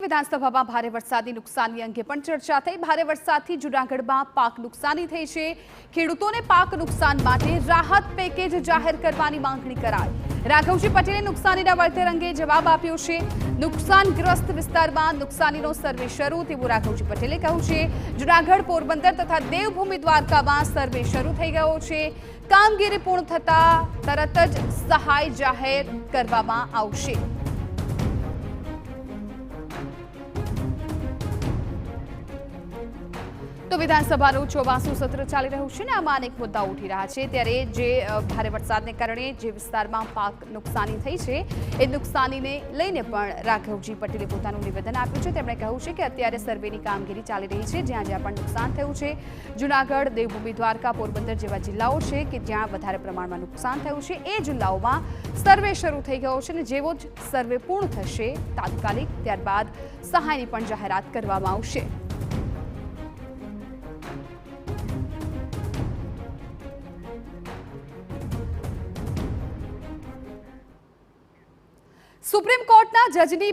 વિધાનસભામાં ભારે વરસાદી નુકસાની અંગે પણ ચર્ચા થઈ। ભારે વરસાદથી જૂનાગઢમાં પાક નુકસાની થઈ છે। ખેડૂતોને પાક નુકસાન માટે રાહત પેકેજ જાહેર કરવાની માંગણી કરાઈ। રાઘવજી પટેલે નુકસાનીના વળતર અંગે જવાબ આપ્યો છે। નુકસાનગ્રસ્ત વિસ્તારમાં નુકસાનીનો સર્વે શરૂ તેવું રાઘવજી પટેલે કહ્યું છે। જૂનાગઢ, પોરબંદર તથા દેવભૂમિ દ્વારકામાં સર્વે શરૂ થઈ ગયો છે। કામગીરી પૂર્ણ થતા તરત જ સહાય જાહેર કરવામાં આવશે। તો વિધાનસભાનું 84મું સત્ર ચાલી રહ્યું છે ને આમાં અનેક મુદ્દાઓ ઉઠી રહ્યા છે। ત્યારે જે ભારે વરસાદને કારણે જે વિસ્તારમાં પાક નુકસાની થઈ છે એ નુકસાનીને લઈને પણ રાઘવજી પટેલે પોતાનું નિવેદન આપ્યું છે। તેમણે કહ્યું છે કે અત્યારે સર્વેની કામગીરી ચાલી રહી છે। જ્યાં જ્યાં પણ નુકસાન થયું છે, જૂનાગઢ, દેવભૂમિ દ્વારકા, પોરબંદર જેવા જિલ્લાઓ છે કે જ્યાં વધારે પ્રમાણમાં નુકસાન થયું છે એ જિલ્લાઓમાં સર્વે શરૂ થઈ ગયો છે અને જેવો જ સર્વે પૂર્ણ થશે તાત્કાલિક ત્યારબાદ સહાયની પણ જાહેરાત કરવામાં આવશે। સુપ્રીમ કોર્ટના જજની